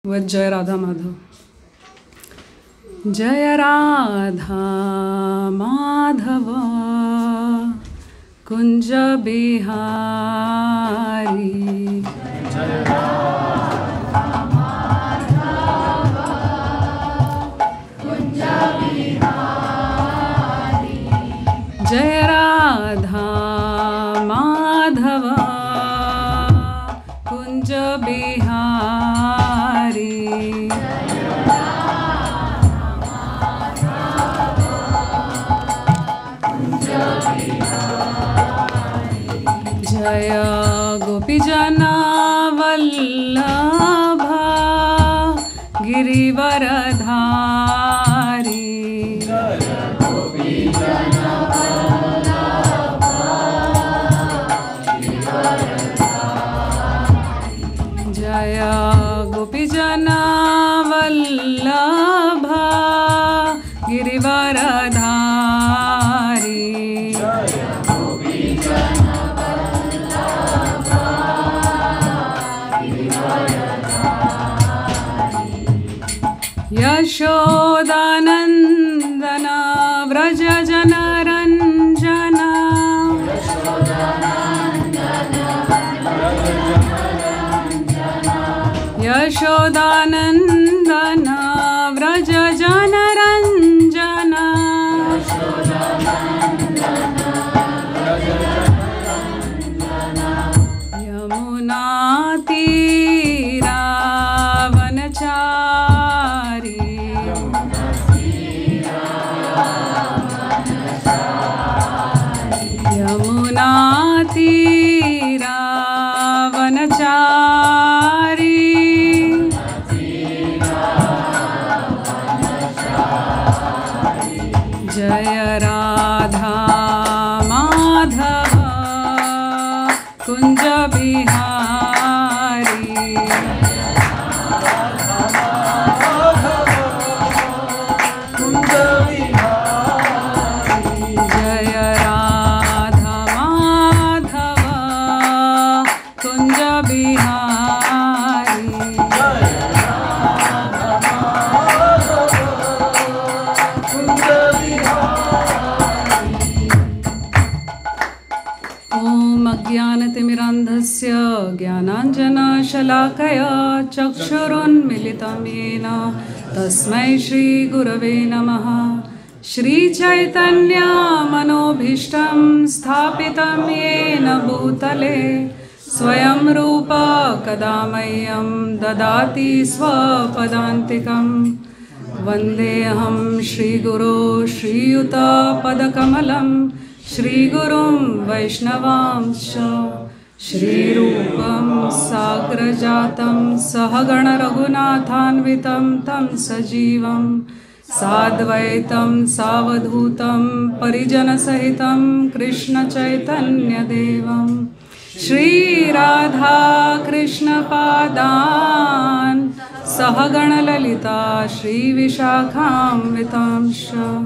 with Jai Radha Madhav. Jai Radha Madhava Kunja Bihari. Jai Radha Madhava Kunja Bihari. Jai Radha Madhava Kunja Bihari. Jaya Gopijana Vallabha Girivaradhari. Jaya Gopijana Vallabha Girivaradhari. Jaya Gopijana Vallabha Girivaradhari. Yashodanandana Vraja Janaranjana. Yashodanandana Vraja Janaranjana. Yamuna Tira Vanachari. Yamuna Tira Vanachari. Jaya Radha Madhava Kunja Bihari. Jaya Radha Madhava Kunja Bihari. Om Ajnanatimirandhasya Jnananjanashalaakaya Chakshurunmilitam Yena Tasmai Shri Gurave Namaha. Shri Chaitanya Manobhishtam Sthapitam Yena Bhutale Swayam Rupa Kadamayam Dadati Swapadantikam. Vandeham Shri Guru Shri Yuta Padakamalam Shri Gurum Vaishnavamscha. Shri Rupam Sagrajatam Sahagana Raghunathanvitam Tam Sajivam Sadvaitam Savadhutam Parijana Sahitam Krishna Chaitanya Devam. Shri Radha Krishna Padan Sahagana Lalita Shri Vishakhamvitamsha.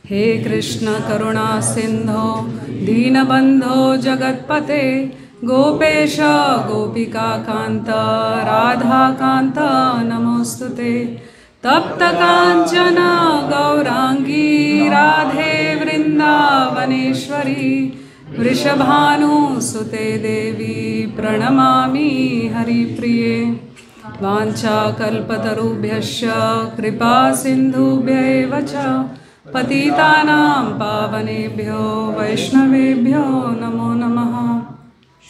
He Krishna Karuna Sindho Deenabandho Jagatpate Gopesha Gopika Kanta Radha Kanta Namostute. Tapta Kanchana Gaurangi Radhe Vrindavaneshwari. Vrishabhanu Sute Devi Pranamami Hari Priye. Vancha Kalpatarubhyasya Kripa Sindhubhya Cha Patitanam Pavanebhyo Vaishnavebhyo Namo Namaha.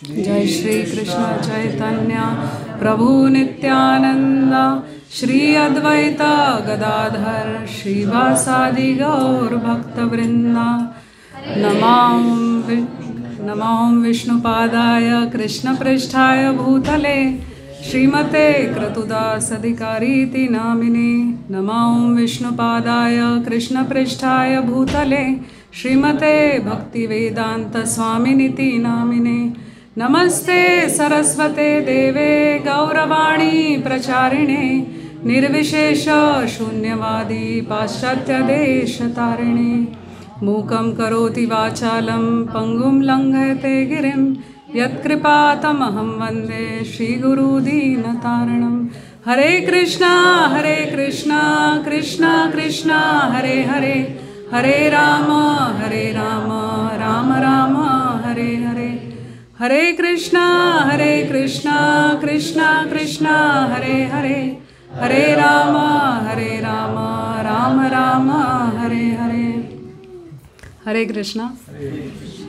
Jai Shri Krishna Chaitanya Prabhu Nityananda Shri Advaita Gadadhar Shri Vasadi Gaur Bhakta Vrinda. Namam Vishnupadaya Krishna Pristhaya Bhutale Srimate Kratudasadhikariti Namine. Namam Vishnupadaya Krishna Pristhaya Bhutale Srimate Bhaktivedanta Swaminiti Namine. Namaste Saraswate Deve Gauravani Pracharine Nirvishesha Shunyavadi Paschatya Deshatarine. Mukam karoti vachalam pangum langhayate girim Yat kripatamaham vande Shri Guru Deenataranam. Hare Krishna, Krishna Krishna, Hare Hare, Hare Rama, Rama Rama, Hare Hare. Hare Krishna, Krishna Krishna, Hare Hare, Hare Rama, Rama Rama, Hare Hare. Hare Krishna.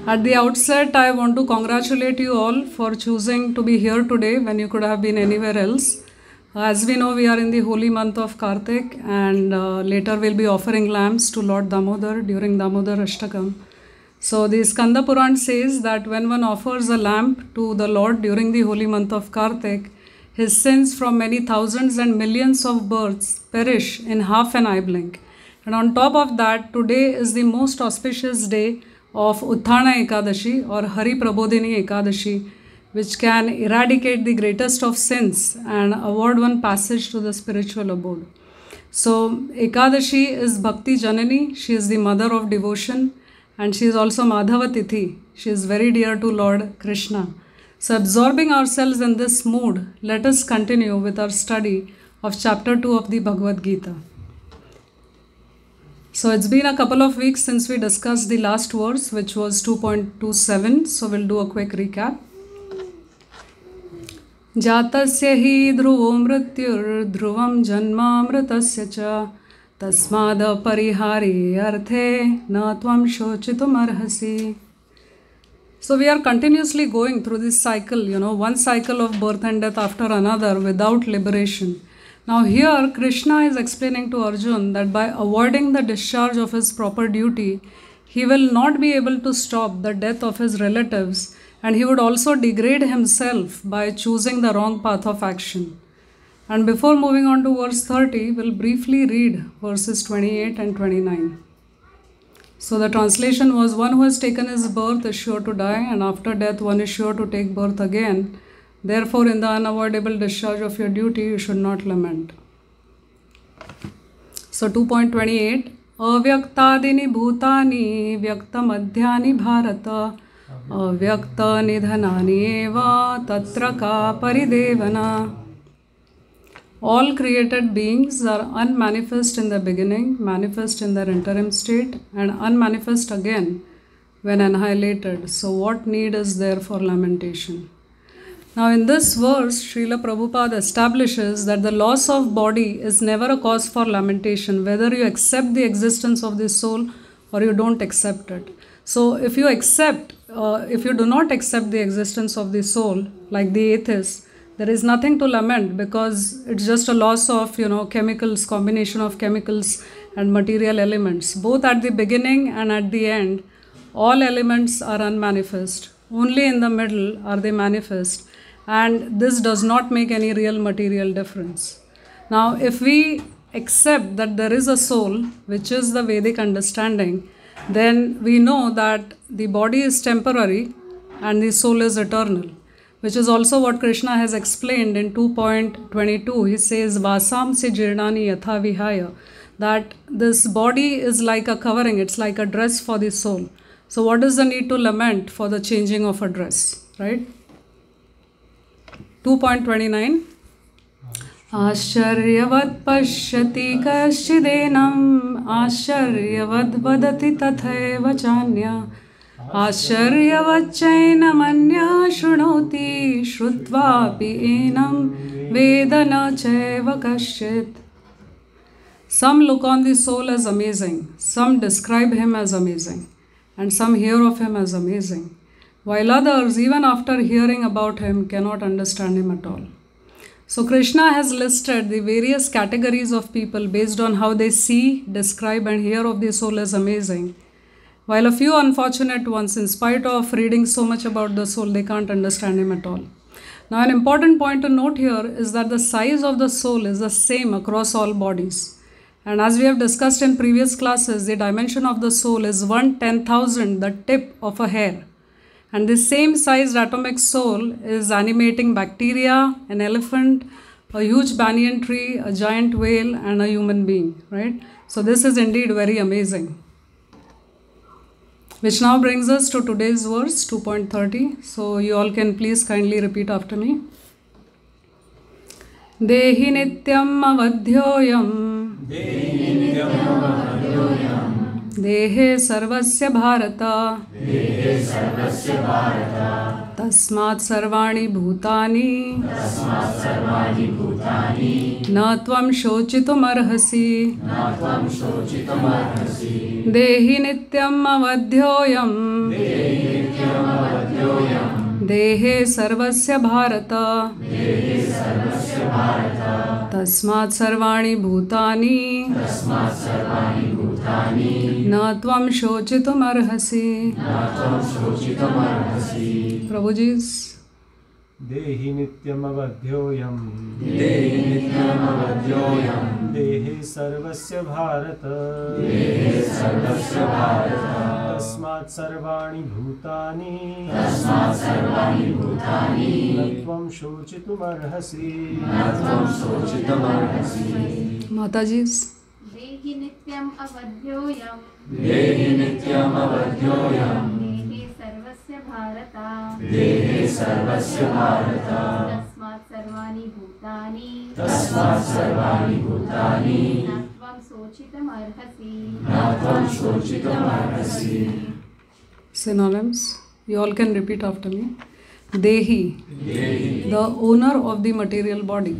At the outset, I want to congratulate you all for choosing to be here today when you could have been anywhere else. As we know, we are in the holy month of Kartik, and later we'll be offering lamps to Lord Damodar during Damodar Ashtakam. So the Skanda Puran says that when one offers a lamp to the Lord during the holy month of Kartik, his sins from many thousands and millions of births perish in half an eye blink. And on top of that, today is the most auspicious day of Utthana Ekadashi or Hari Prabodhini Ekadashi, which can eradicate the greatest of sins and award one passage to the spiritual abode. So Ekadashi is Bhakti Janani, she is the mother of devotion, and she is also Madhava Tithi. She is very dear to Lord Krishna. So absorbing ourselves in this mood, let us continue with our study of chapter 2 of the Bhagavad Gita. So it's been a couple of weeks since we discussed the last verse, which was 2.27. So we'll do a quick recap. Jatasya hi dhruvo mrityur dhruvam janma mritasya cha tasmada parihari arthe na tvam shochitum arhasi. So we are continuously going through this cycle, one cycle of birth and death after another without liberation. Now here Krishna is explaining to Arjun that by avoiding the discharge of his proper duty, he will not be able to stop the death of his relatives, and he would also degrade himself by choosing the wrong path of action. And before moving on to verse 30, we'll briefly read verses 28 and 29. So the translation was, one who has taken his birth is sure to die, and after death one is sure to take birth again. Therefore, in the unavoidable discharge of your duty, you should not lament. So 2.28, Avyaktadini bhutani vyakta madhyani bharata avyakta nidhanani eva tatra ka paridevana. All created beings are unmanifest in the beginning, manifest in their interim state, and unmanifest again when annihilated. So what need is there for lamentation? Now in this verse, Srila Prabhupada establishes that the loss of body is never a cause for lamentation, whether you accept the existence of the soul or you don't accept it. So if you do not accept the existence of the soul, like the atheist, there is nothing to lament because it's just a loss of, chemicals, combination of chemicals and material elements. Both at the beginning and at the end, all elements are unmanifest. Only in the middle are they manifest. And this does not make any real material difference. Now, if we accept that there is a soul, which is the Vedic understanding, then we know that the body is temporary and the soul is eternal, which is also what Krishna has explained in 2.22. He says, Vasam se jirnani yatha vihaya, that this body is like a covering, it's like a dress for the soul. So what is the need to lament for the changing of a dress, right? 2.29 Ashcharyavat pashyati kaschidenam Ashcharyavat vadati tathaiva chanya Ashcharyavat chainamanya shrunoti Shrutvapi enam vedana chaiva kaschit. Some look on the soul as amazing, some describe him as amazing, and some hear of him as amazing, while others, even after hearing about him, cannot understand him at all. So Krishna has listed the various categories of people based on how they see, describe and hear of the soul as amazing, while a few unfortunate ones, in spite of reading so much about the soul, they can't understand him at all. Now an important point to note here is that the size of the soul is the same across all bodies. And as we have discussed in previous classes, the dimension of the soul is 1/10,000, the tip of a hair. And this same sized atomic soul is animating bacteria, an elephant, a huge banyan tree, a giant whale, and a human being, right? So this is indeed very amazing. Which now brings us to today's verse, 2.30. So you all can please kindly repeat after me. देहि नित्यम् अवध्योऽयम् देहे सर्वस्य भारत तस्मात् सर्वाणि भूतानि न त्वं शोचितुमर्हसि देहि नित्यम् अवध्योऽयम् देहे सर्वस्य भारत तस्मात् सर्वाणि भूतानि न त्वं शोचितुमर्हसि प्रभु जी देहि नित्यमवध्योऽयम् देहे सर्वस्य भारत तस्मात् सर्वाणि भूतानि न त्वं शोचितुमर्हसि माता जी देहि नित्यम् अवध्योऽयम् देहे सर्वस्य भारत तस्मात् सर्वाणि भूतानि न त्वं शोचितुमर्हसि synonyms you all can repeat after me. Dehi, the owner of the material body.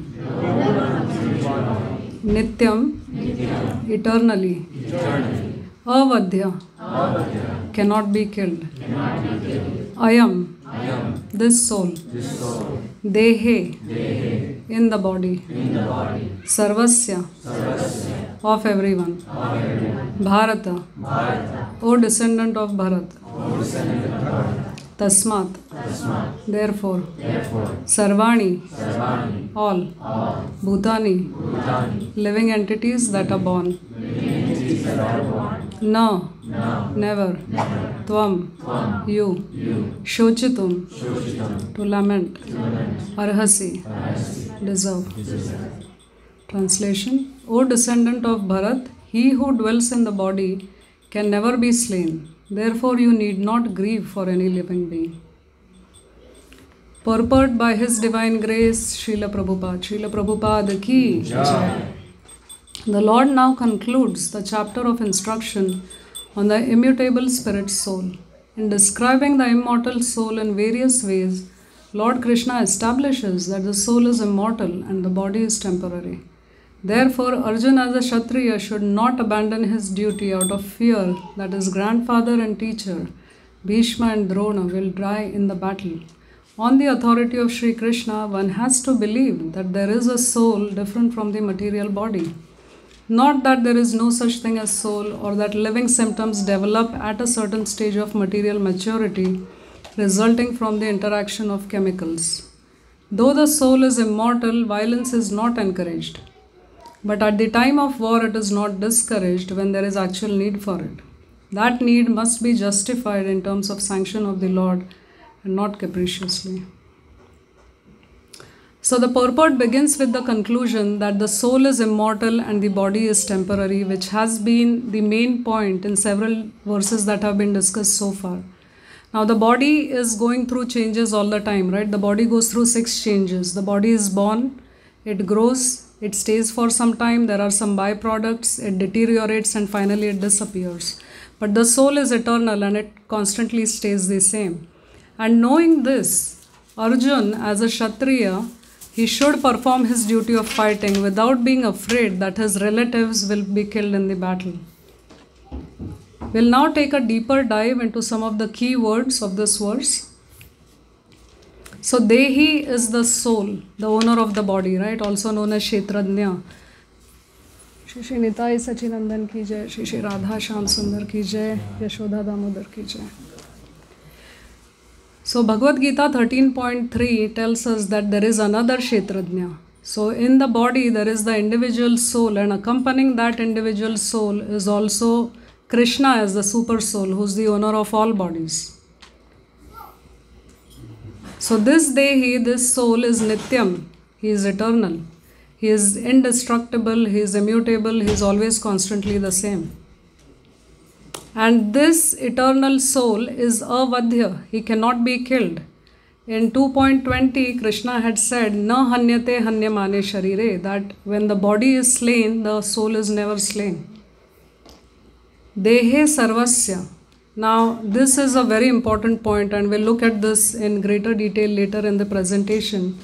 Nityam, eternally. Avadhya, cannot be killed. Ayam, this soul. Dehe, in the body. Sarvasya, of everyone. Bharata, O descendant of Bharat. Tasmat, therefore. Sarvani, all. Bhutani, living entities that are born. Na, never. Tvam, you. Shochitum, to lament. Arhasi, deserve. Translation: O descendant of Bharat, he who dwells in the body can never be slain. Therefore, you need not grieve for any living being. Purport by His Divine Grace, Srila Prabhupada ki Jai. The Lord now concludes the chapter of instruction on the immutable spirit soul. In describing the immortal soul in various ways, Lord Krishna establishes that the soul is immortal and the body is temporary. Therefore, Arjuna as a Kshatriya should not abandon his duty out of fear that his grandfather and teacher, Bhishma and Drona, will die in the battle. On the authority of Sri Krishna, one has to believe that there is a soul different from the material body. Not that there is no such thing as soul or that living symptoms develop at a certain stage of material maturity resulting from the interaction of chemicals. Though the soul is immortal, violence is not encouraged. But at the time of war, it is not discouraged when there is actual need for it. That need must be justified in terms of sanction of the Lord and not capriciously. So the purport begins with the conclusion that the soul is immortal and the body is temporary, which has been the main point in several verses that have been discussed so far. Now the body is going through changes all the time, right? The body goes through 6 changes. The body is born, it grows, it stays for some time, there are some byproducts, it deteriorates and finally it disappears. But the soul is eternal and it constantly stays the same. And knowing this, Arjun as a Kshatriya, he should perform his duty of fighting without being afraid that his relatives will be killed in the battle. We'll now take a deeper dive into some of the key words of this verse. So Dehi is the soul, the owner of the body, right? Also known as Kshetrajna. Shri Shri Nitai Sachinandan ki jai, Shri Shri Radha Shyam Sundar ki jai, Yashoda Damodar ki jai. So Bhagavad Gita 13.3 tells us that there is another Kshetrajna. So in the body there is the individual soul, and accompanying that individual soul is also Krishna as the super soul, who is the owner of all bodies. So this Dehi, this soul is Nityam, he is eternal, he is indestructible, he is immutable, he is always constantly the same. And this eternal soul is avadhya, he cannot be killed. In 2.20, Krishna had said, Na hanyate hanyamane sharire, that when the body is slain, the soul is never slain. Dehe sarvasya. Now, this is a very important point, and we'll look at this in greater detail later in the presentation.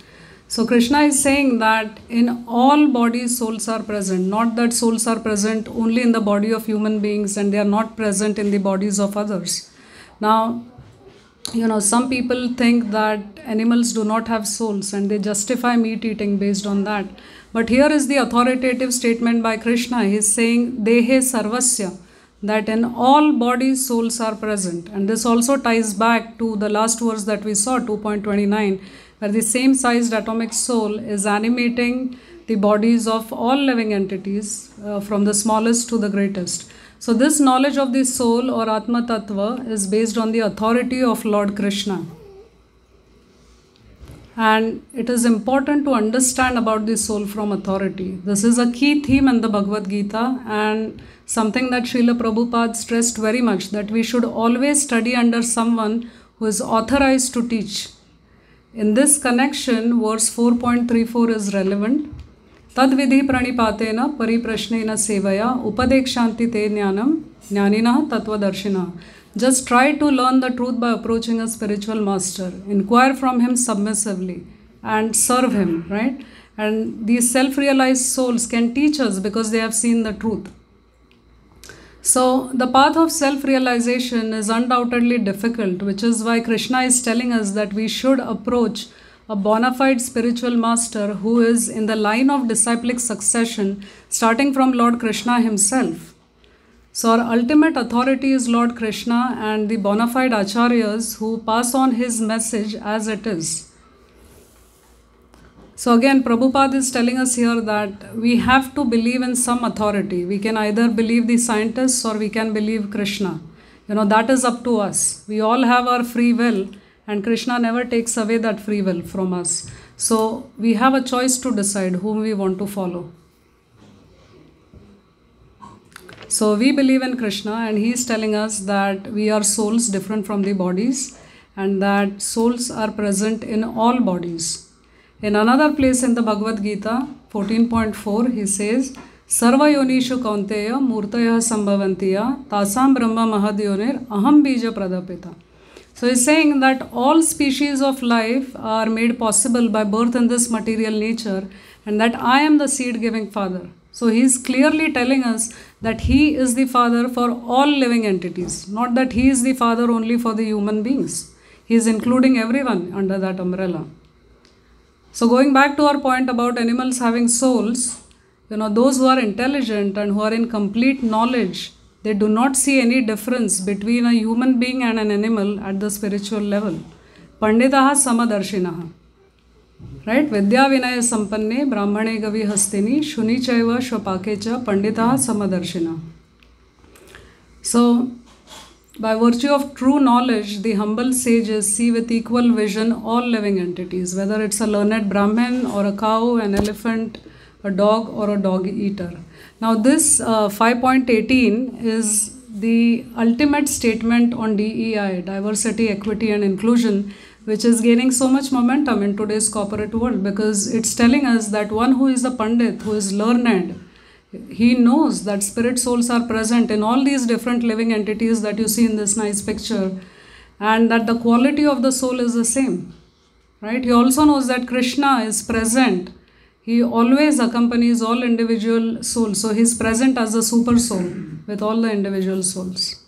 So, Krishna is saying that in all bodies, souls are present. Not that souls are present only in the body of human beings and they are not present in the bodies of others. Now, some people think that animals do not have souls and they justify meat eating based on that. But here is the authoritative statement by Krishna. He is saying, Dehe sarvasya, that in all bodies souls are present. And this also ties back to the last verse that we saw, 2.29, where the same sized atomic soul is animating the bodies of all living entities, from the smallest to the greatest. So this knowledge of the soul or Atma Tattva is based on the authority of Lord Krishna. And it is important to understand about the soul from authority. This is a key theme in the Bhagavad Gita and something that Srila Prabhupada stressed very much, that we should always study under someone who is authorized to teach. In this connection, verse 4.34 is relevant. Tad vidhi pranipatena pariprashnena sevaya upadekshanti te jnanam jnanina tattvadarshina. Just try to learn the truth by approaching a spiritual master. Inquire from him submissively and serve him, right? And these self-realized souls can teach us because they have seen the truth. So the path of self-realization is undoubtedly difficult, which is why Krishna is telling us that we should approach a bona fide spiritual master who is in the line of disciplic succession, starting from Lord Krishna himself. So our ultimate authority is Lord Krishna and the bona fide acharyas who pass on his message as it is. So again, Prabhupada is telling us here that we have to believe in some authority. We can either believe the scientists or we can believe Krishna. That is up to us. We all have our free will and Krishna never takes away that free will from us. So we have a choice to decide whom we want to follow. So we believe in Krishna and he is telling us that we are souls different from the bodies and that souls are present in all bodies. In another place in the Bhagavad Gita, 14.4, he says, Sarva yonishu kaunteya murtaya sambhavantiya tasam brahma mahadyonir aham bija pradapita. So he's saying that all species of life are made possible by birth in this material nature and that I am the seed-giving father. So he's clearly telling us that he is the father for all living entities, not that he is the father only for the human beings. He is including everyone under that umbrella. So going back to our point about animals having souls, those who are intelligent and who are in complete knowledge, they do not see any difference between a human being and an animal at the spiritual level. Panditaha samadarshinaha. Right? Vidya vinaya sampanne brahmane gavi hastini shuni chaiva shvapakecha panditaha samadarshina. So, by virtue of true knowledge, the humble sages see with equal vision all living entities, whether it's a learned Brahmin or a cow, an elephant, a dog or a dog eater. Now this 5.18 is the ultimate statement on DEI, diversity, equity and inclusion, which is gaining so much momentum in today's corporate world because it's telling us that one who is a Pandit, who is learned, he knows that spirit souls are present in all these different living entities that you see in this nice picture and that the quality of the soul is the same, right? He also knows that Krishna is present. He always accompanies all individual souls. So he is present as a super soul with all the individual souls.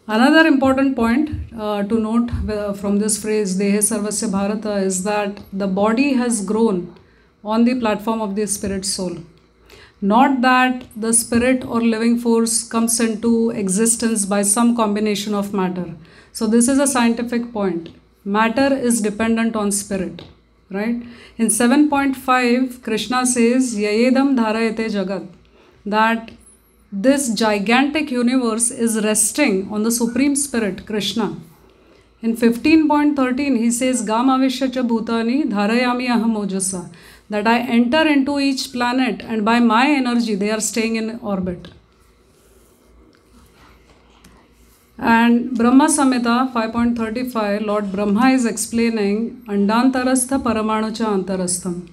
Another important point to note from this phrase, Dehe Sarvasya Bharata, is that the body has grown on the platform of the spirit soul. Not that the spirit or living force comes into existence by some combination of matter. So this is a scientific point. Matter is dependent on spirit, right? In 7.5, Krishna says, Yayedam dharayate jagat, that this gigantic universe is resting on the Supreme Spirit, Krishna. In 15.13, he says, Gam avishyacha bhutani dharayami aham ojasa, that I enter into each planet and by my energy they are staying in orbit. And Brahma Samhita 5.35, Lord Brahma is explaining Andantarastha Paramanucha Antarastham,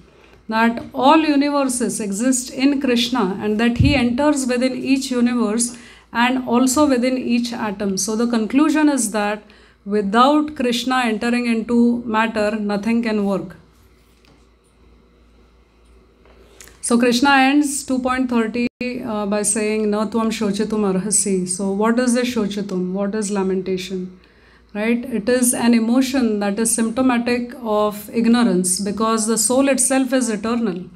that all universes exist in Krishna and that he enters within each universe and also within each atom. So the conclusion is that without Krishna entering into matter, nothing can work. So Krishna ends 2.30 by saying, Na tvam shochitum arhasi. So what is this shochitum? What is lamentation? Right? It is an emotion that is symptomatic of ignorance because the soul itself is eternal.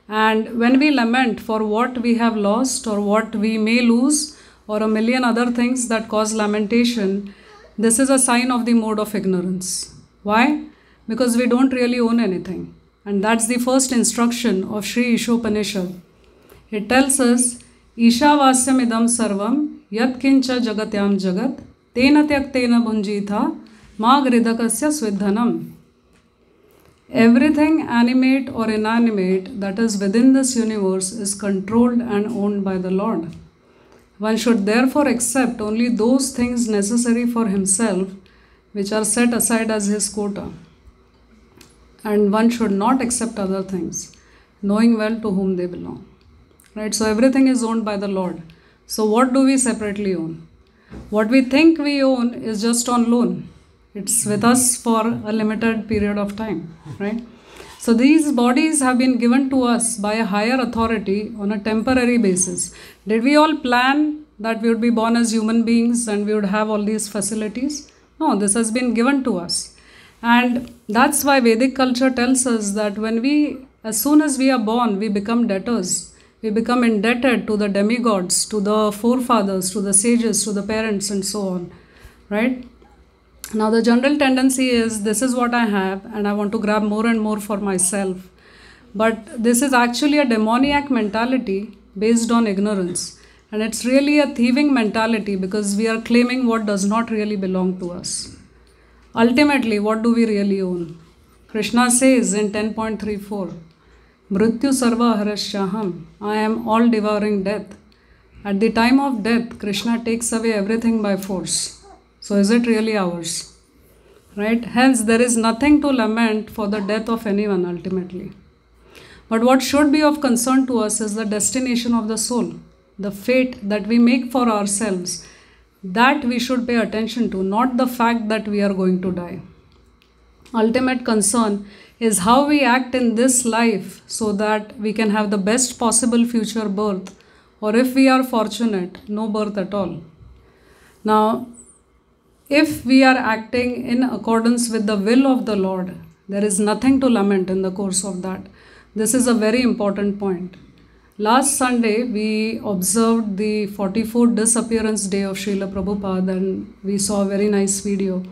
And when we lament for what we have lost or what we may lose or a million other things that cause lamentation, this is a sign of the mode of ignorance. Why? Because we don't really own anything. And that's the first instruction of Sri Ishopanishad. It tells us, Ishavasyam idam sarvam yat kincha jagatyam jagat tena tyaktena bhunjitha ma gridakasya svidhanam. Everything animate or inanimate that is within this universe is controlled and owned by the Lord. One should therefore accept only those things necessary for himself which are set aside as his quota. And one should not accept other things, knowing well to whom they belong. Right? So everything is owned by the Lord. So what do we separately own? What we think we own is just on loan. It's with us for a limited period of time. Right? So these bodies have been given to us by a higher authority on a temporary basis. Did we all plan that we would be born as human beings and we would have all these facilities? No, this has been given to us. And that's why Vedic culture tells us that as soon as we are born, we become debtors. We become indebted to the demigods, to the forefathers, to the sages, to the parents, and so on. Right? Now, the general tendency is, this is what I have, and I want to grab more and more for myself. But this is actually a demoniac mentality based on ignorance. And it's really a thieving mentality because we are claiming what does not really belong to us. Ultimately, what do we really own? Krishna says in 10.34, Mrityu sarva harashyaham, I am all devouring death. At the time of death, Krishna takes away everything by force. So is it really ours? Right? Hence, there is nothing to lament for the death of anyone ultimately. But what should be of concern to us is the destination of the soul, the fate that we make for ourselves. That we should pay attention to, not the fact that we are going to die. Ultimate concern is how we act in this life so that we can have the best possible future birth, or if we are fortunate, no birth at all. Now, if we are acting in accordance with the will of the Lord, there is nothing to lament in the course of that. This is a very important point. Last Sunday, we observed the 44th disappearance day of Srila Prabhupada and we saw a very nice video.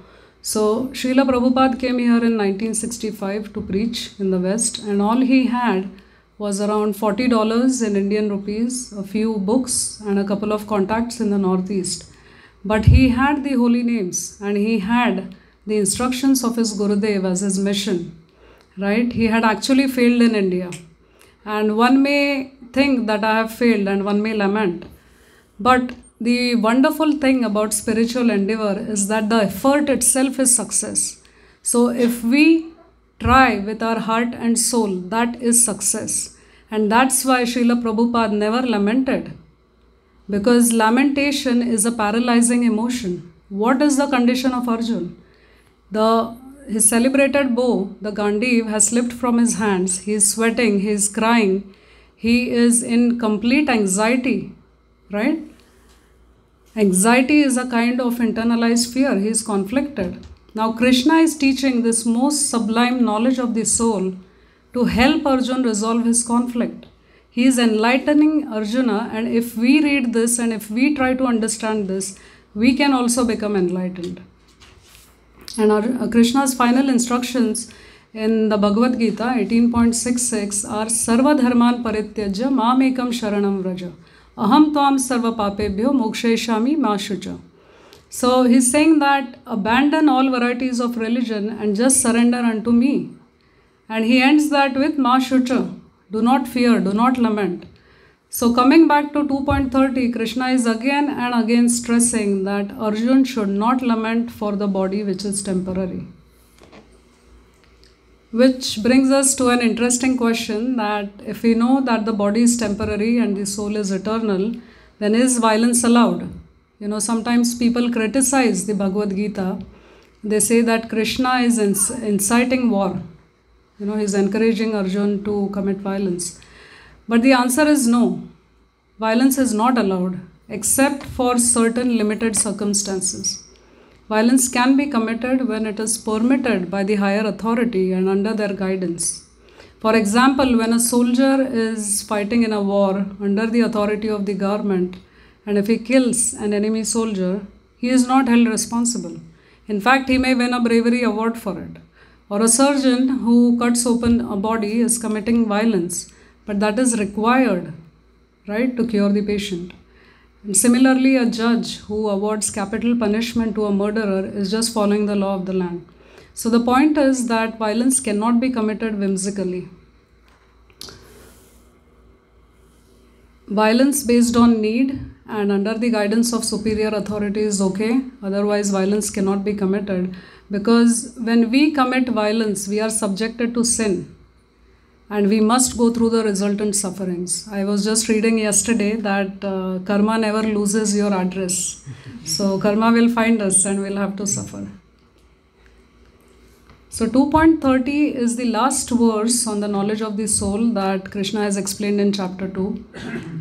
So, Srila Prabhupada came here in 1965 to preach in the West and all he had was around $40 in Indian rupees, a few books and a couple of contacts in the Northeast. But he had the holy names and he had the instructions of his Gurudev as his mission. Right? He had actually failed in India. And one may think that I have failed and one may lament. But the wonderful thing about spiritual endeavor is that the effort itself is success. So if we try with our heart and soul, that is success. And that's why Srila Prabhupada never lamented. Because lamentation is a paralyzing emotion. What is the condition of Arjuna? His celebrated bow, the Gandiv, has slipped from his hands. He is sweating, he is crying. He is in complete anxiety, right? Anxiety is a kind of internalized fear. He is conflicted. Now Krishna is teaching this most sublime knowledge of the soul to help Arjuna resolve his conflict. He is enlightening Arjuna, and if we read this and if we try to understand this, we can also become enlightened. And Krishna's final instructions in the Bhagavad Gita 18.66 are Sarva Dharman Parityajya Mamekam Sharanam Vraja Aham Tvam Sarva Papebhyo Moksheshami Ma Shucha. So he's saying that abandon all varieties of religion and just surrender unto me. And he ends that with Ma Shucha. Do not fear, do not lament. So coming back to 2.30, Krishna is again and again stressing that Arjun should not lament for the body which is temporary. Which brings us to an interesting question, that if we know that the body is temporary and the soul is eternal, then is violence allowed? Sometimes people criticize the Bhagavad Gita. They say that Krishna is inciting war. He's encouraging Arjun to commit violence. But the answer is no. Violence is not allowed except for certain limited circumstances. Violence can be committed when it is permitted by the higher authority and under their guidance. For example, when a soldier is fighting in a war under the authority of the government, and if he kills an enemy soldier, he is not held responsible. In fact, he may win a bravery award for it. Or a surgeon who cuts open a body is committing violence, but that is required, right, to cure the patient. And similarly, a judge who awards capital punishment to a murderer is just following the law of the land. So the point is that violence cannot be committed whimsically. Violence based on need and under the guidance of superior authority is okay. Otherwise, violence cannot be committed, because when we commit violence, we are subjected to sin. And we must go through the resultant sufferings. I was just reading yesterday that karma never loses your address. So karma will find us and we'll have to suffer. So 2.30 is the last verse on the knowledge of the soul that Krishna has explained in chapter 2.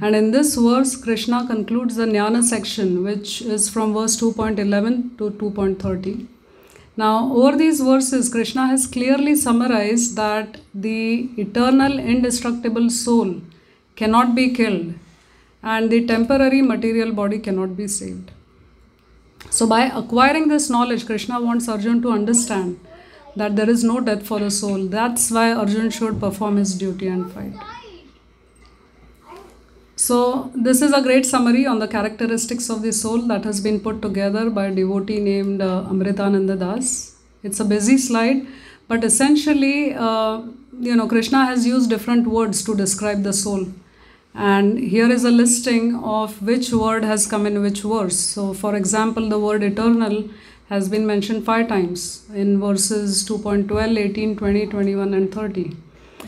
And in this verse, Krishna concludes the Jnana section, which is from verse 2.11 to 2.30. Now, over these verses, Krishna has clearly summarized that the eternal, indestructible soul cannot be killed and the temporary material body cannot be saved. So, by acquiring this knowledge, Krishna wants Arjun to understand that there is no death for the soul. That's why Arjun should perform his duty and fight. So, this is a great summary on the characteristics of the soul that has been put together by a devotee named Amritananda Das. It's a busy slide, but essentially, Krishna has used different words to describe the soul. And here is a listing of which word has come in which verse. So, for example, the word eternal has been mentioned 5 times in verses 2.12, 18, 20, 21, and 30.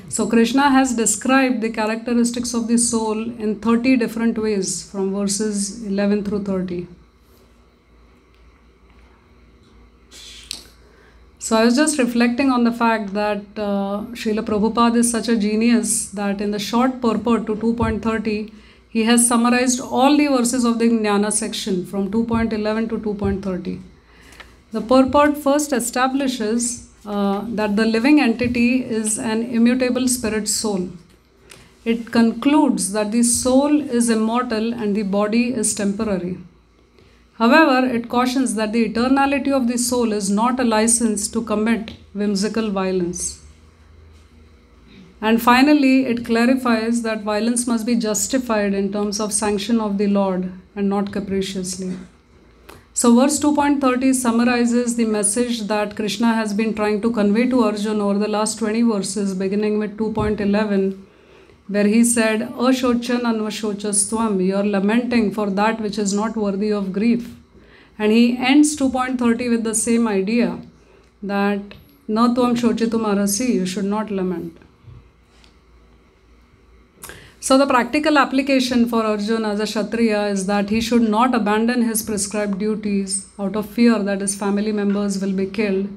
So Krishna has described the characteristics of the soul in 30 different ways from verses 11 through 30. So I was just reflecting on the fact that Srila Prabhupada is such a genius that in the short purport to 2.30, he has summarized all the verses of the Jnana section from 2.11 to 2.30. The purport first establishes that the living entity is an immutable spirit soul. It concludes that the soul is immortal and the body is temporary. However, it cautions that the eternality of the soul is not a license to commit whimsical violence. And finally, it clarifies that violence must be justified in terms of sanction of the Lord and not capriciously. So verse 2.30 summarizes the message that Krishna has been trying to convey to Arjun over the last 20 verses, beginning with 2.11, where he said, Ashochan anvashocastvam, you are lamenting for that which is not worthy of grief. And he ends 2.30 with the same idea, that na tvam shochitum arhasi, you should not lament. So the practical application for Arjun as a Kshatriya is that he should not abandon his prescribed duties out of fear that his family members will be killed,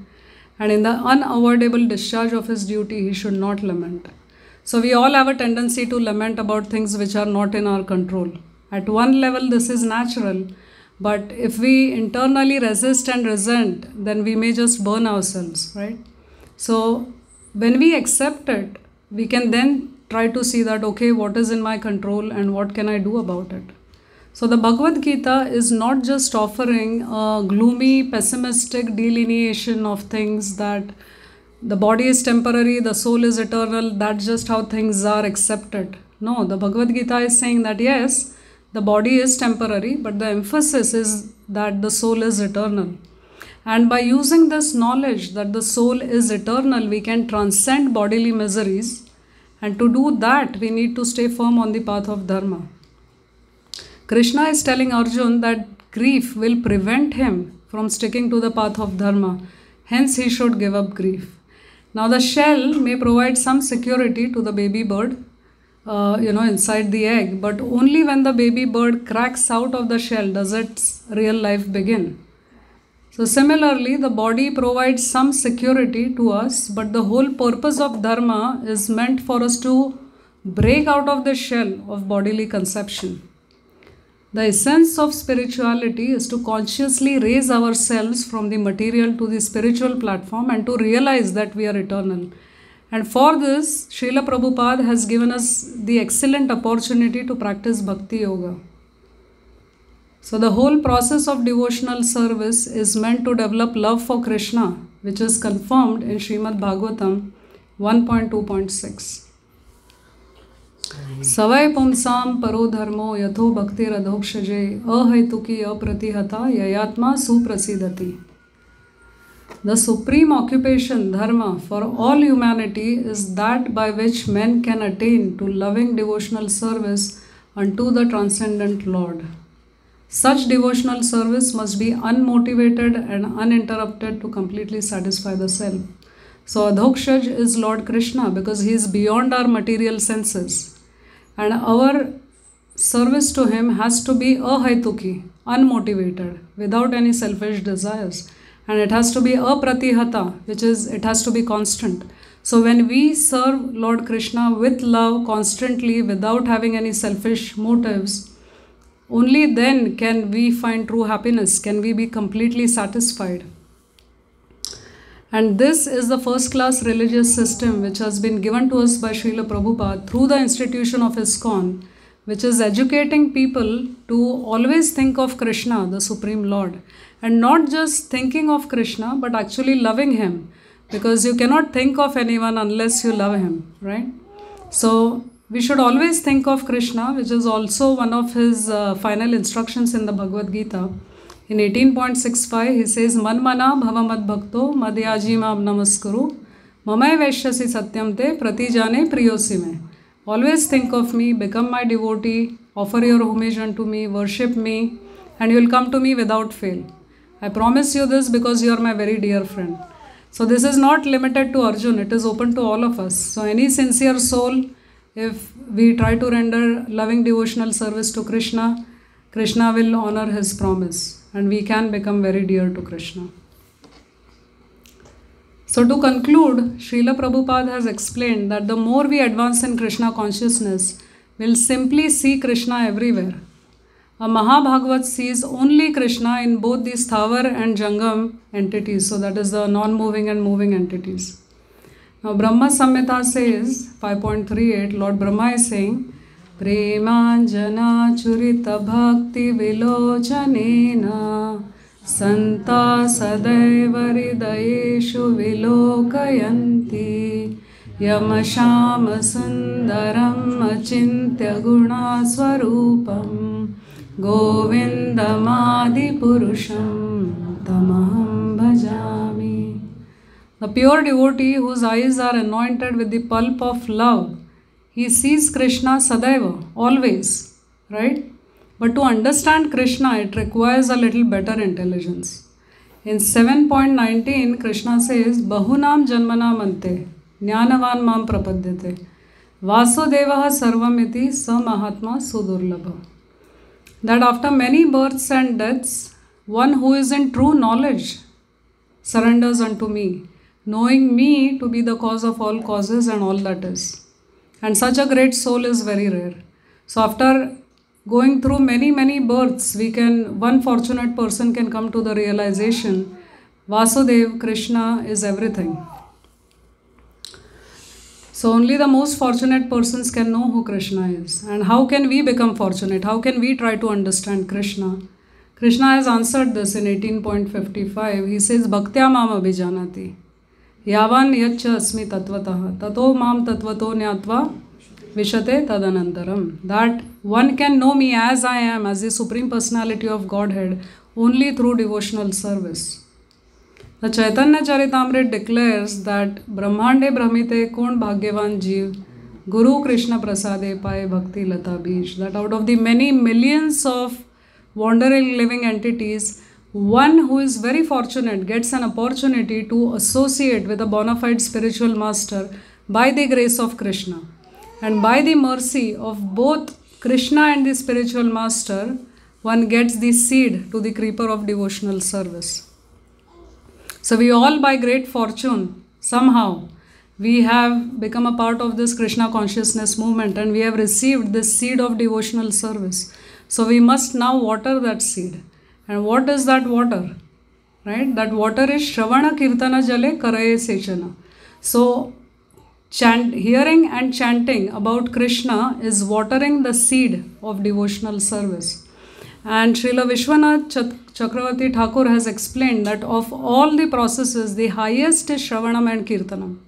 and in the unavoidable discharge of his duty he should not lament. So we all have a tendency to lament about things which are not in our control. At one level this is natural, but if we internally resist and resent, then we may just burn ourselves, right? So when we accept it, we can then try to see that, okay, what is in my control and what can I do about it? So the Bhagavad Gita is not just offering a gloomy, pessimistic delineation of things that the body is temporary, the soul is eternal, that's just how things are accepted. No, the Bhagavad Gita is saying that yes, the body is temporary, but the emphasis is that the soul is eternal. And by using this knowledge that the soul is eternal, we can transcend bodily miseries And to do that, we need to stay firm on the path of dharma. Krishna is telling Arjun that grief will prevent him from sticking to the path of dharma. Hence, he should give up grief. Now, the shell may provide some security to the baby bird, inside the egg, but only when the baby bird cracks out of the shell does its real life begin. So similarly, the body provides some security to us, but the whole purpose of dharma is meant for us to break out of the shell of bodily conception. The essence of spirituality is to consciously raise ourselves from the material to the spiritual platform and to realize that we are eternal. And for this, Srila Prabhupada has given us the excellent opportunity to practice Bhakti Yoga. So the whole process of devotional service is meant to develop love for Krishna, which is confirmed in Srimad Bhagavatam 1.2.6. Savai pumsam paro dharmo yatho bhakti radhokshaje ahaituki apratihata yayatma suprasidhati. The supreme occupation, dharma, for all humanity is that by which men can attain to loving devotional service unto the transcendent Lord. Such devotional service must be unmotivated and uninterrupted to completely satisfy the self. So Adhokshaj is Lord Krishna because he is beyond our material senses. And our service to him has to be ahaituki, unmotivated, without any selfish desires. And it has to be apratihata, which is, it has to be constant. So when we serve Lord Krishna with love constantly without having any selfish motives, only then can we find true happiness, can we be completely satisfied. And this is the first class religious system which has been given to us by Srila Prabhupada through the institution of ISKCON, which is educating people to always think of Krishna, the Supreme Lord. And not just thinking of Krishna, but actually loving him. Because you cannot think of anyone unless you love him, right? So we should always think of Krishna, which is also one of his final instructions in the Bhagavad Gita. In 18.65, he says, Manmana bhavamad bhakto madhyaji mam namaskuru mamay vaishyasi satyam te pratijane priyosime. Always think of me, become my devotee, offer your homage unto me, worship me, and you will come to me without fail. I promise you this because you are my very dear friend. So this is not limited to Arjun, it is open to all of us. So any sincere soul, if we try to render loving devotional service to Krishna, Krishna will honor his promise and we can become very dear to Krishna. So to conclude, Srila Prabhupada has explained that the more we advance in Krishna consciousness, we'll simply see Krishna everywhere. A Mahabhagavat sees only Krishna in both the Sthavar and Jangam entities, so that is the non-moving and moving entities. Now Brahma Samhita says, 5.38, Lord Brahma is saying, Premanjana churita bhakti vilochanena Santa sadaiva hridayeshu vilokayanti Yamashama sundaram achintya guna swarupam Govindamadi purusham tamaham bhajami. The pure devotee whose eyes are anointed with the pulp of love, he sees Krishna sadaiva, always, right? But to understand Krishna, it requires a little better intelligence. In 7.19, Krishna says, Bahunam janmanam ante, jnanavan mam prapadyate, Vasudevaha sarvamiti sa mahatma sudurlabha. That after many births and deaths, one who is in true knowledge surrenders unto me, knowing me to be the cause of all causes and all that is. And such a great soul is very rare. So after going through many births, one fortunate person can come to the realization, Vasudev, Krishna is everything. So only the most fortunate persons can know who Krishna is. And how can we become fortunate? How can we try to understand Krishna? Krishna has answered this in 18.55. He says, Bhaktya mam abhijanati. Yavan yacha asmi tatvatah. Tato mam tatvato nyatva vishate tadanantaram. That one can know me as I am, as the Supreme Personality of Godhead, only through devotional service. The Chaitanya Charitamrita declares that Brahmande Brahmite kon bhagyavan jeev Guru Krishna Prasade Pai Bhakti Lata Beej, that out of the many millions of wandering living entities, one who is very fortunate gets an opportunity to associate with a bona fide spiritual master by the grace of Krishna. And by the mercy of both Krishna and the spiritual master, one gets the seed to the creeper of devotional service. So we all, by great fortune, somehow, we have become a part of this Krishna consciousness movement, and we have received this seed of devotional service. So we must now water that seed. And what is that water? Right? That water is Shravana Kirtana Jale Karaye Sechana. So hearing and chanting about Krishna is watering the seed of devotional service. And Srila Vishwanath Chakravarti Thakur has explained that of all the processes, the highest is Shravanam and Kirtanam.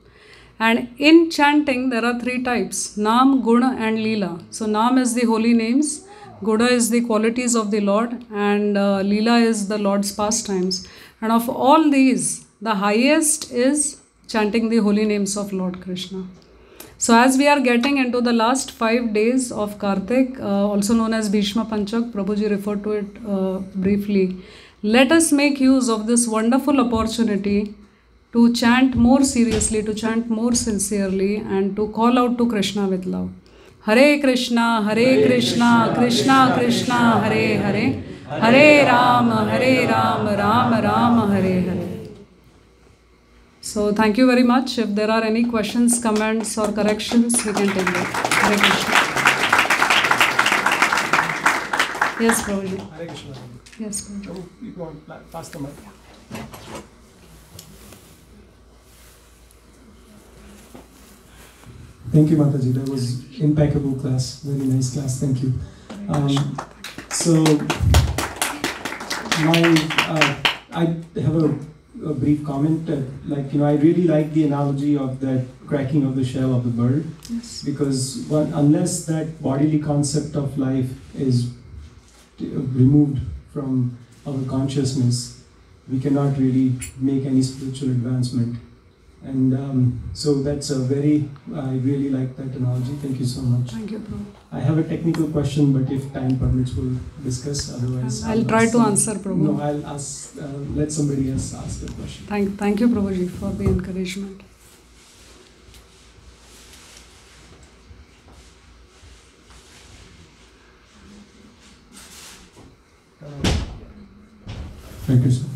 And in chanting, there are three types: Nam, Guna and Leela. So Nam is the holy names, Guna is the qualities of the Lord, and Leela is the Lord's pastimes. And of all these, the highest is chanting the holy names of Lord Krishna. So as we are getting into the last 5 days of Kartik, also known as Bhishma Panchak, Prabhuji referred to it briefly, let us make use of this wonderful opportunity to chant more seriously, to chant more sincerely, and to call out to Krishna with love. Hare Krishna, Krishna Krishna, Hare Hare, Hare Ram, Ram Ram, Hare Hare. So thank you very much. If there are any questions, comments or corrections, we can take them. Hare Krishna. Yes, Prabhuji. Hare Krishna. Yes, Prabhuji. Prabhu, you go on, pass the mic. Thank you, Mataji. That was impeccable class. Very nice class. Thank you. So, I have a brief comment. I really like the analogy of that cracking of the shell of the bird. Yes. Because unless that bodily concept of life is removed from our consciousness, we cannot really make any spiritual advancement. And so that's a I really like that analogy. Thank you so much. Thank you, Prabhu. I have a technical question, but if time permits, we'll discuss. Otherwise, I'll try to answer, Prabhu. No, I'll ask. Let somebody else ask the question. Thank you, Prabhuji, for the encouragement. Thank you, sir.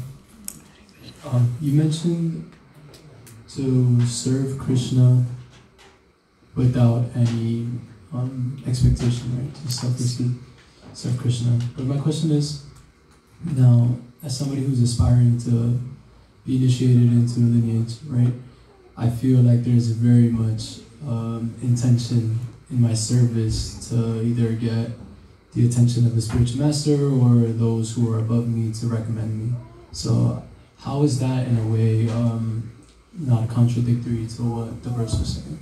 You mentioned to serve Krishna without any expectation, right? To selflessly serve Krishna. But my question is, now, as somebody who's aspiring to be initiated into the lineage, right? I feel like there's very much intention in my service to either get the attention of the spiritual master or those who are above me to recommend me. So how is that in a way not contradictory to what the verse was saying?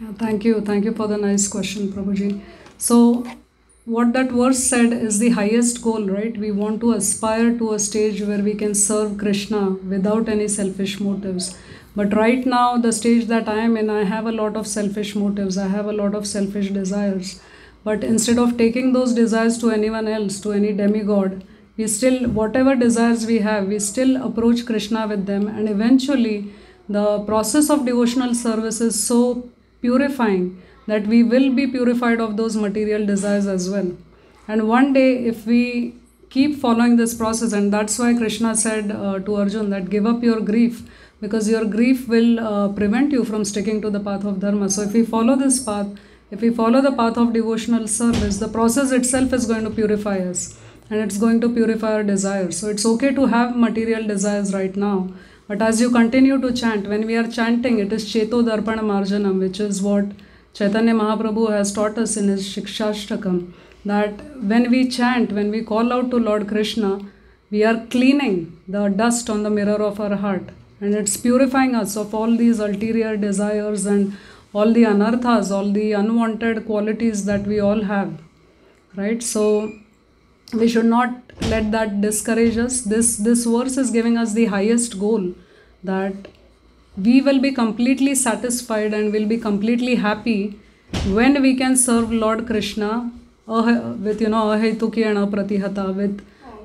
Yeah, thank you for the nice question, Prabhuji. So what that verse said is the highest goal, right? We want to aspire to a stage where we can serve Krishna without any selfish motives. But right now, the stage that I am in, I have a lot of selfish motives. I have a lot of selfish desires. But instead of taking those desires to anyone else, to any demigod, we still, whatever desires we have, we still approach Krishna with them. And eventually, the process of devotional service is so purifying that we will be purified of those material desires as well. And one day, if we keep following this process, and that's why Krishna said to Arjun that give up your grief, because your grief will prevent you from sticking to the path of dharma. So if we follow this path, if we follow the path of devotional service, the process itself is going to purify us, and it's going to purify our desires. So it's okay to have material desires right now, but as you continue to chant, when we are chanting, it is Cheto Darpana Marjanam, which is what Chaitanya Mahaprabhu has taught us in his Shikshashtakam, that when we chant, when we call out to Lord Krishna, we are cleaning the dust on the mirror of our heart, and it's purifying us of all these ulterior desires and all the anarthas, all the unwanted qualities that we all have, right? So we should not let that discourage us. This verse is giving us the highest goal, that we will be completely satisfied and will be completely happy when we can serve Lord Krishna with ahetuki and apratihata, with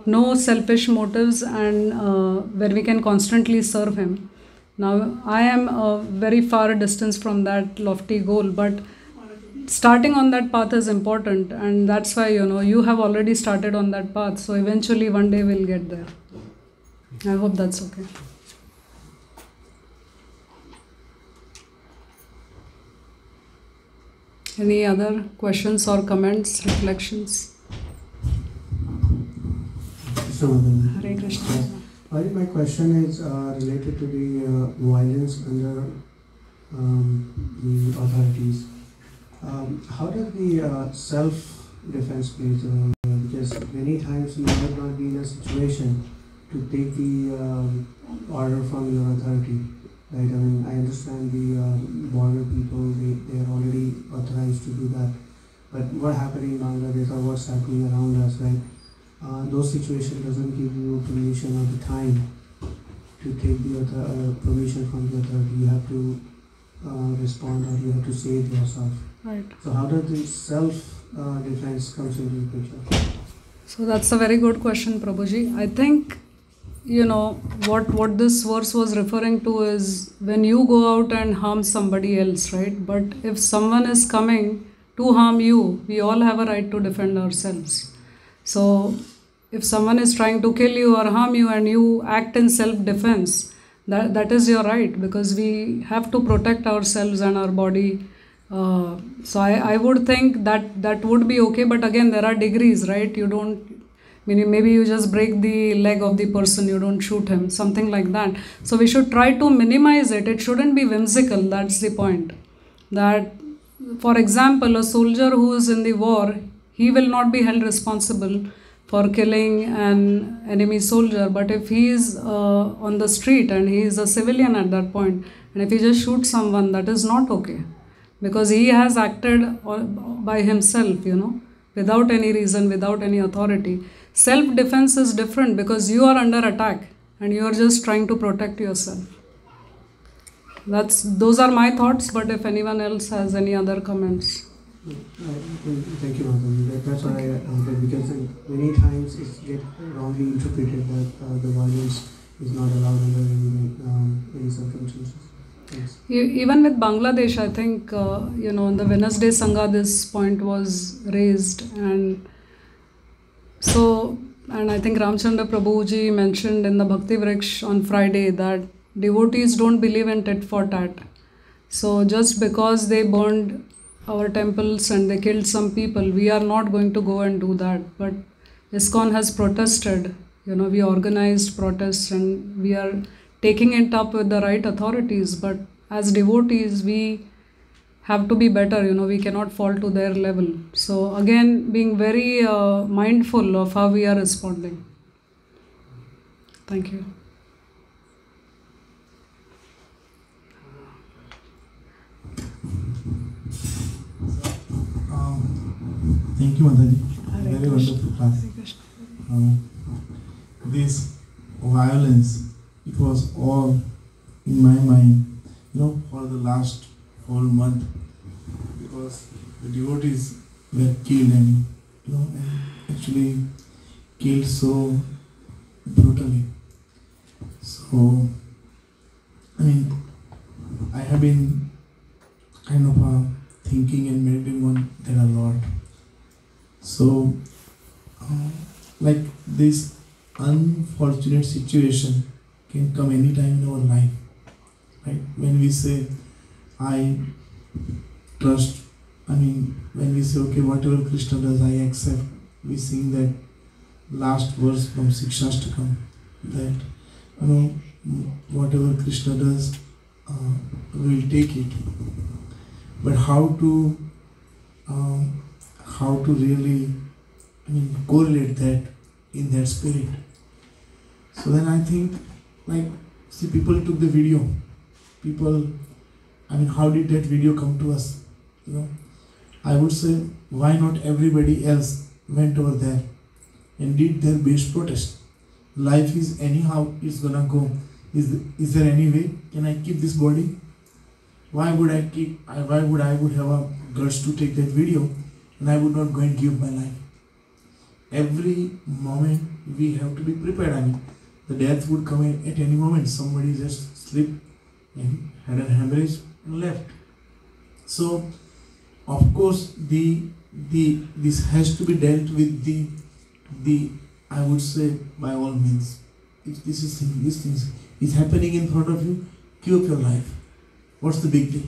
no selfish motives, and where we can constantly serve him. Now I am a very far distance from that lofty goal, but starting on that path is important, and that's why you have already started on that path, so eventually one day we'll get there. I hope that's okay. Any other questions or comments, reflections? Hare Krishna. My question is related to the violence under the authorities. How does the self-defense play a role? Because many times you might not be in a situation to take the order from your authority. Right? I mean, I understand the border people, they are already authorized to do that. But what happened in Bangladesh or what's happening around us, right? Those situations doesn't give you permission or the time to take the permission from the authority. You have to respond, or you have to save yourself. Right. So how does the self-defense comes into the picture? So that's a very good question, Prabhuji. I think, what this verse was referring to is when you go out and harm somebody else, right? But if someone is coming to harm you, we all have a right to defend ourselves. So if someone is trying to kill you or harm you and you act in self-defense, that is your right, because we have to protect ourselves and our body. So I would think that would be okay, but again, there are degrees, right? You don't, maybe you just break the leg of the person, you don't shoot him, something like that. So we should try to minimize it. It shouldn't be whimsical, that's the point. That, for example, a soldier who is in the war, he will not be held responsible for killing an enemy soldier, but if he is on the street and he is a civilian at that point, and if he just shoots someone, that is not okay, because he has acted by himself, without any reason, without any authority. Self-defense is different, because you are under attack and you are just trying to protect yourself. Those are my thoughts, but if anyone else has any other comments. Thank you, Madhavi. That's what I wanted, because many times it's get wrongly interpreted that the violence is not allowed under any circumstances. Thanks. Even with Bangladesh, I think, in the Wednesday Sangha, this point was raised, and I think Ramchandra Prabhuji mentioned in the Bhakti Vriksh on Friday that devotees don't believe in tit for tat. So just because they burned our temples and they killed some people, we are not going to go and do that. But ISKCON has protested, we organized protests and we are taking it up with the right authorities. But as devotees, we have to be better, we cannot fall to their level. So again, being very mindful of how we are responding. Thank you. Thank you, Mataji. Very wonderful class. This violence, it was all in my mind, for the last whole month, because the devotees were killed and actually killed so brutally. So, I have been kind of thinking and meditating on that a lot. So, like this unfortunate situation can come anytime in our life, right? When we say, I trust, when we say, okay, whatever Krishna does, I accept, we sing that last verse from Sikshastakam, that, whatever Krishna does, we'll take it. But how to really, correlate that in that spirit. So then I think, people took the video. People, how did that video come to us? I would say, why not everybody else went over there and did their base protest? Life is anyhow, it's gonna go. is there any way? Can I keep this body? Why would I would have a guts to take that video and I would not go and give my life? Every moment we have to be prepared. I mean, the death would come at any moment. Somebody just slipped and had a hemorrhage and left. So, of course, this has to be dealt with the I would say by all means. If these things is happening in front of you, give up your life. What's the big deal?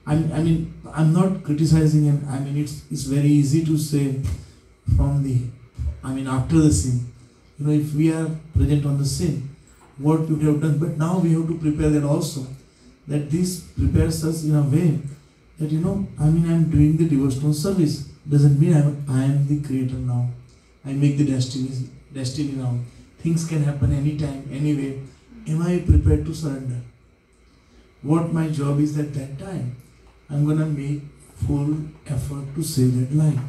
I mean, I'm not criticizing, and I mean it's very easy to say after the sin. You know, if we are present on the sin, what we would have done. But now we have to prepare that also. That this prepares us in a way that I'm doing the devotional service. Doesn't mean I am the creator now. I make the destiny now. Things can happen anytime, anyway. Am I prepared to surrender? What my job is at that time? I'm gonna make full effort to save that life.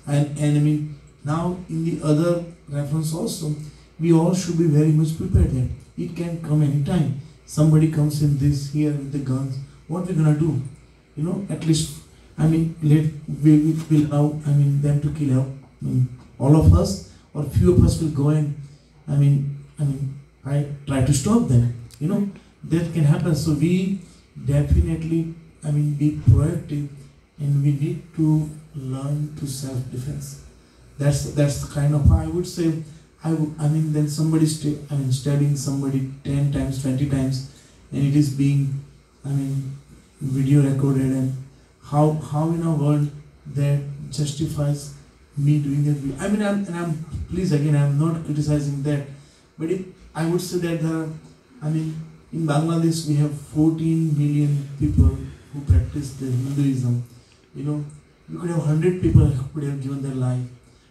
And I mean, now in the other reference also, we all should be very much prepared that it can come anytime. Somebody comes in this here with the guns. What we're gonna do? At least we will allow them to kill out all of us, or few of us will go and I try to stop them. That can happen. So we definitely be proactive, and we need to learn to self-defense. That's the kind of, I would say, then somebody stabbing somebody 10 times, 20 times, and it is being video recorded, and how in a world that justifies me doing that? Please again, I'm not criticizing that, but I would say that in Bangladesh we have 14 million people who practice the Hinduism. You could have 100 people who could have given their life,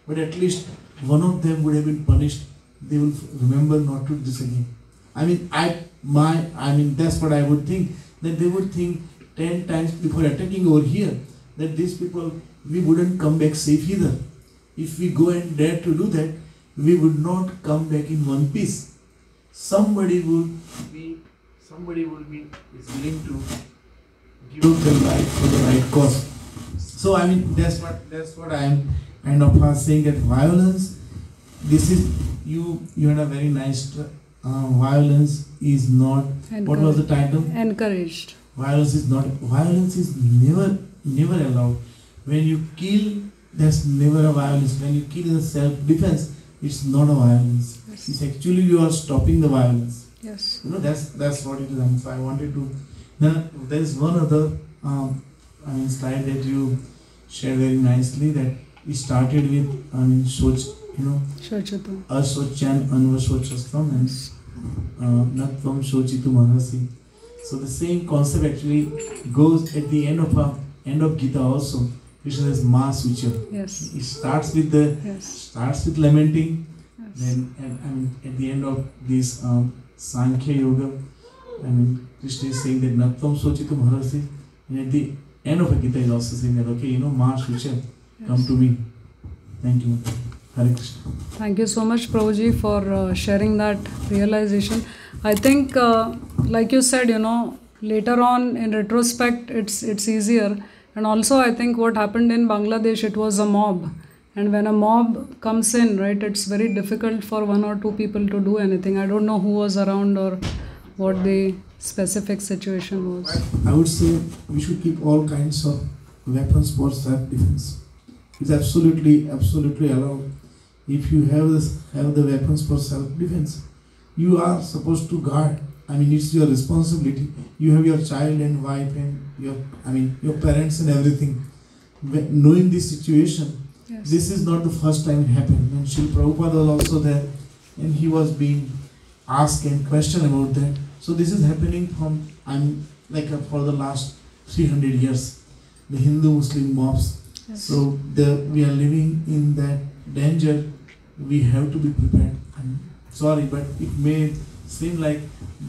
but at least one of them would have been punished. They will remember not to do this again. That's what I would think, that they would think 10 times before attacking over here, that these people, we wouldn't come back safe either. If we go and dare to do that, we would not come back in one piece. Somebody would be willing to give up their life for the right cause. So that's what I am kind of saying, that violence, this is, you had a very nice violence is not, what was the title? Encouraged. Violence is never allowed. When you kill, that's never a violence. When you kill in self-defense, it's not a violence. Yes. It's actually you are stopping the violence. Yes. That's what it is. So I wanted to. Now there is one other slide that you shared very nicely, that we started with Shochitu. Asochan Anvasocastram and Natvam Shochitu Manasi. So the same concept actually goes at the end of Gita also. Krishna says Ma Sucha. Yes. It starts with lamenting, Yes. then at the end of this Sankhya Yoga, Krishna is saying that Natvam Sochitu Maharasi, and at the end of Gita is also saying that, okay, Ma Sucha, come to me. Thank you. Hare Krishna. Thank you so much, Prabhuji, for sharing that realization. I think, like you said, later on in retrospect, it's easier. And also, I think what happened in Bangladesh, it was a mob. And when a mob comes in, right, it's very difficult for one or two people to do anything. I don't know who was around or what the specific situation was. I would say we should keep all kinds of weapons for self-defense. It's absolutely allowed. If you have the weapons for self-defense, you are supposed to guard. It's your responsibility. You have your child and wife and your parents and everything. Knowing this situation, Yes. This is not the first time it happened. When Srila Prabhupada was also there, and he was being asked and questioned about that. So this is happening from for the last 300 years. The Hindu-Muslim mobs. Yes. So we are living in that danger. We have to be prepared. I'm sorry, but it may seem like,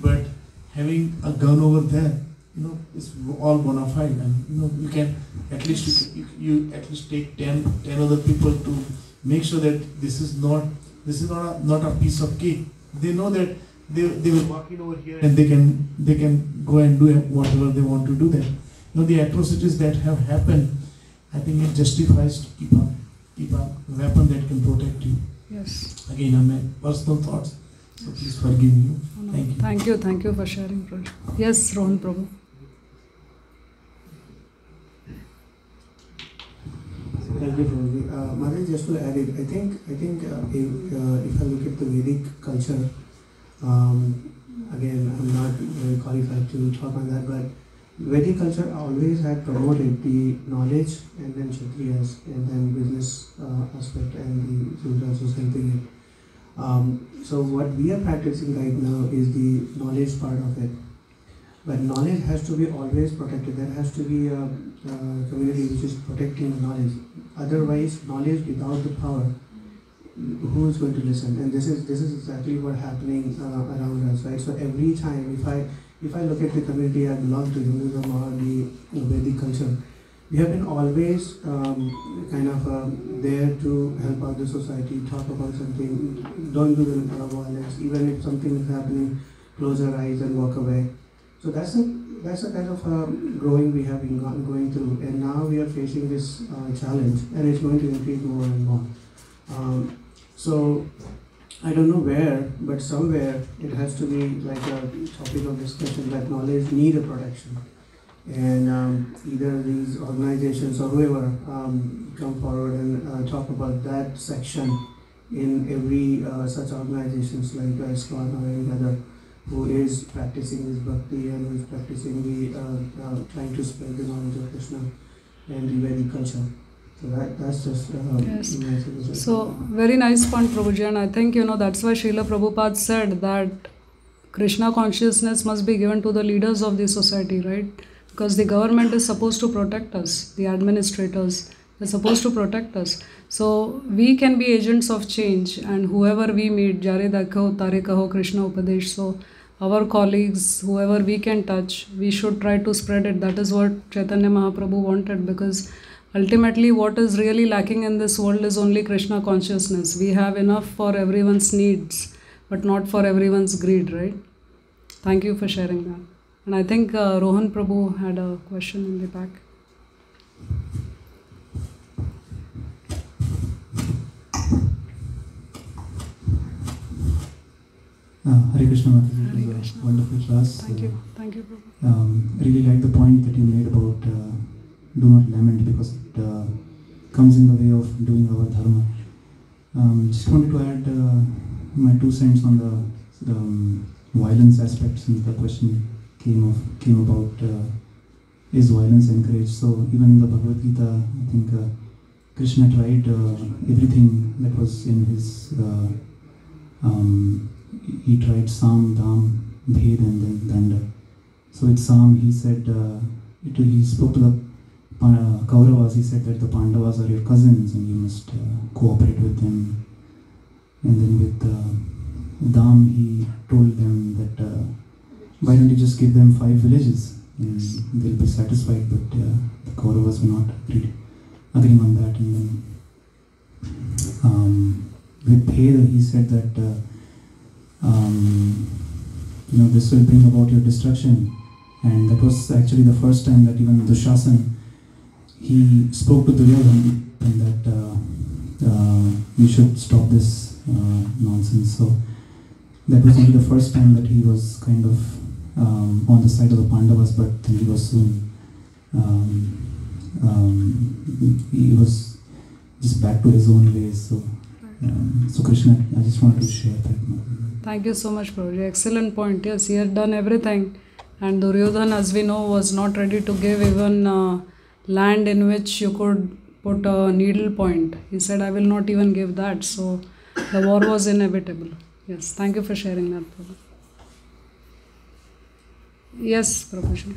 but having a gun over there, it's all bona fide, and you can at least you at least take 10 other people to make sure that this is not a piece of cake. They know that they will walk in over here and they can go and do whatever they want to do there. The atrocities that have happened, I think it justifies to keep a weapon that can protect you. Yes. Again, my personal thoughts, so please forgive me. Thank you. Thank you for sharing, Prabhu. Yes, Rohan Prabhu. Thank you, Prabhuji. Mother, just to add it, I think if I look at the Vedic culture, again, I'm not very qualified to talk on that, but Vedic culture always had promoted the knowledge and then Kshatriyas and then business aspect and the Sudras was helping it. So what we are practicing right now is the knowledge part of it. But knowledge has to be always protected. There has to be a community which is protecting the knowledge. Otherwise, knowledge without the power, who is going to listen? And this is exactly what's happening around us, right? So every time, if I look at the community I belong to, Hinduism or the Vedic culture, we have been always there to help out the society, talk about something, don't do the violence. Even if something is happening, close our eyes and walk away. So that's a kind of growing we have been going through, and now we are facing this challenge, and it's going to increase more and more. So I don't know where, but somewhere it has to be like a topic of discussion that knowledge need a protection, and either these organizations or whoever come forward and talk about that section in every such organizations like ISKCON or any other, who is practicing this bhakti and who is practicing the trying to spread the knowledge of Krishna and the Vedic culture. So that's just Yes. my suggestion. So, very nice point, Prabhuji, and I think, that's why Srila Prabhupada said that Krishna consciousness must be given to the leaders of the society, right? Because the government is supposed to protect us, the administrators, they're supposed to protect us. So, we can be agents of change, and whoever we meet, Jare Dakho, Tare Kaho, Krishna Upadesh, so our colleagues, whoever we can touch, we should try to spread it. That is what Chaitanya Mahaprabhu wanted, because ultimately what is really lacking in this world is only Krishna consciousness. We have enough for everyone's needs, but not for everyone's greed, right? Thank you for sharing that. And I think Rohan Prabhu had a question in the back. Hare Krishna Mataji, Hare it was Krishna. a wonderful class. Thank you, Prabhu. Really like the point that you made about do not lament, because it comes in the way of doing our dharma. Just wanted to add my 2 cents on the violence aspect, since the question came about is violence encouraged. So even in the Bhagavad Gita, I think Krishna tried everything that was in his. He tried Sam, Dam, Bhed, and then Danda. So with Sam, he said, he spoke to the Kauravas, he said that the Pandavas are your cousins and you must cooperate with them. And then with Dam, he told them that why don't you just give them 5 villages and they'll be satisfied. But the Kauravas were not agreeing on that. And then with Bhed, he said that this will bring about your destruction. And that was actually the first time that even Dushasan, he spoke to Duryodhana and that you should stop this nonsense. So that was only the first time that he was kind of on the side of the Pandavas, but then he was soon he was just back to his own ways. So Krishna, I just wanted to share that. Thank you so much, Prabhuji. Excellent point. Yes, he had done everything. And Duryodhana, as we know, was not ready to give even land in which you could put a needle point. He said, I will not even give that. So the war was inevitable. Yes, thank you for sharing that, Prabhu. Yes, Prabhuji.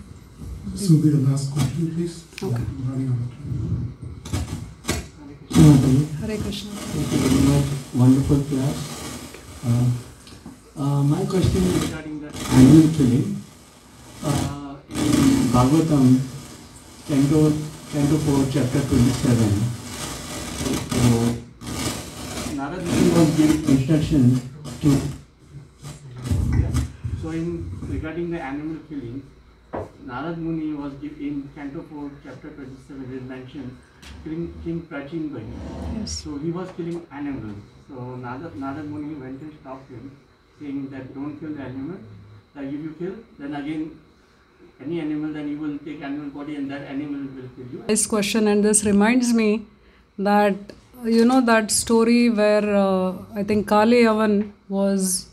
This will be the last question, please. Okay. I'm running out of time. Hare Krishna. Thank you very much. Wonderful class. My question is regarding the annual filling. In Bhagavatam, Canto 4, Chapter 27, Narada was giving instructions to regarding the animal killing, Narad Muni was in Canto 4, chapter 27, it is mentioned King Prachin Bhai. Yes. So he was killing animals. So Narad Muni went and stopped him, saying that don't kill the animal. Like if you kill, then again any animal, then you will take animal body and that animal will kill you. This question, and this reminds me that that story where I think Kali Yavan was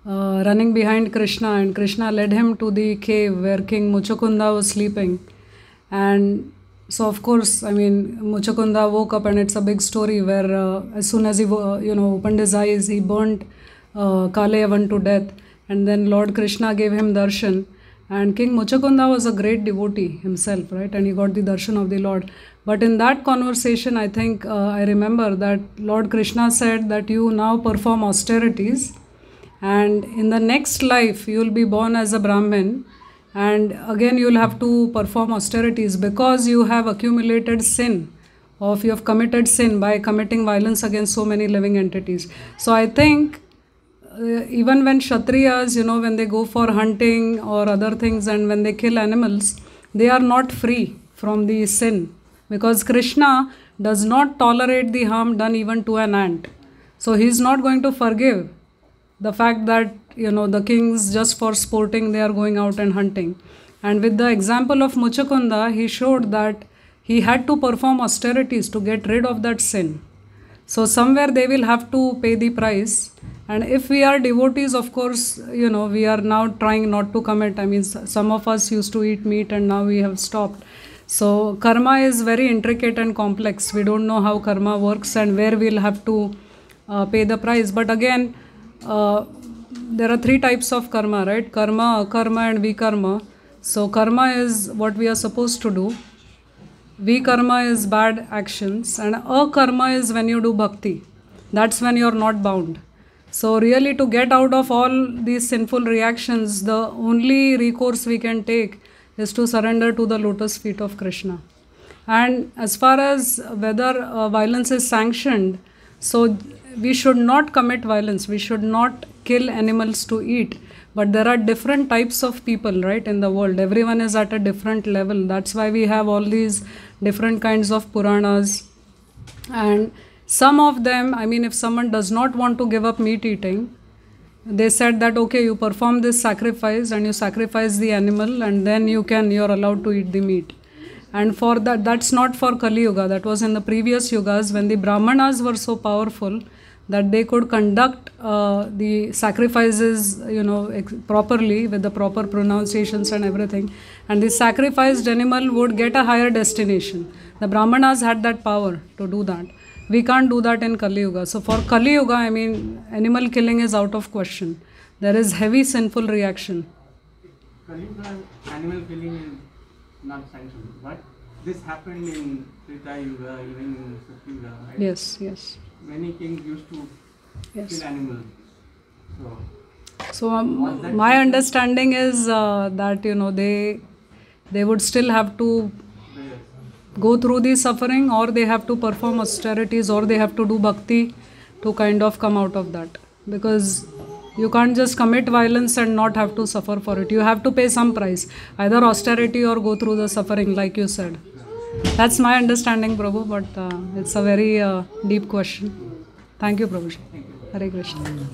running behind Krishna, and Krishna led him to the cave where King Muchukunda was sleeping. And so of course, I mean, Muchukunda woke up, and it's a big story where as soon as he opened his eyes, he burnt Kali Yavan to death, and then Lord Krishna gave him darshan. And King Muchukunda was a great devotee himself, right? And he got the darshan of the Lord. But in that conversation, I think I remember that Lord Krishna said that you now perform austerities, and in the next life you will be born as a Brahmin, and again you will have to perform austerities because you have accumulated sin, or you have committed sin by committing violence against so many living entities. So I think even when Kshatriyas, when they go for hunting or other things, and when they kill animals, they are not free from the sin, because Krishna does not tolerate the harm done even to an ant. So he is not going to forgive the fact that the kings, just for sporting, they are going out and hunting. And with the example of Muchukunda, he showed that he had to perform austerities to get rid of that sin. So somewhere they will have to pay the price. And if we are devotees, of course, we are now trying not to commit. I mean, some of us used to eat meat and now we have stopped. So karma is very intricate and complex. We don't know how karma works and where we'll have to pay the price. But again, there are three types of karma, right? Karma, akarma and vikarma. So karma is what we are supposed to do. Vikarma is bad actions, and akarma is when you do bhakti. That's when you're not bound. So really, to get out of all these sinful reactions, the only recourse we can take is to surrender to the lotus feet of Krishna. And as far as whether violence is sanctioned, so we should not commit violence. We should not kill animals to eat. But there are different types of people, right, in the world. Everyone is at a different level. That's why we have all these different kinds of Puranas. And some of them, I mean, if someone does not want to give up meat eating, they said that, okay, you perform this sacrifice and you sacrifice the animal, and then you're allowed to eat the meat. And for that, that's not for Kali Yuga. That was in the previous yugas when the Brahmanas were so powerful that they could conduct the sacrifices, properly with the proper pronunciations and everything. And the sacrificed animal would get a higher destination. The Brahmanas had that power to do that. We can't do that in Kali Yuga. So for Kali Yuga, I mean, animal killing is out of question. There is heavy sinful reaction. Kali Yuga, animal killing is not sanctioned, but this happened in Treta Yuga, even in Satya Yuga, right? Yes. Many kings used to kill animals. So my understanding is that they would still have to go through the suffering, or they have to perform austerities, or they have to do bhakti to kind of come out of that. Because you can't just commit violence and not have to suffer for it. You have to pay some price, either austerity or go through the suffering, like you said. That's my understanding, Prabhu, but it's a very deep question. Thank you, Prabhu. Hare Krishna.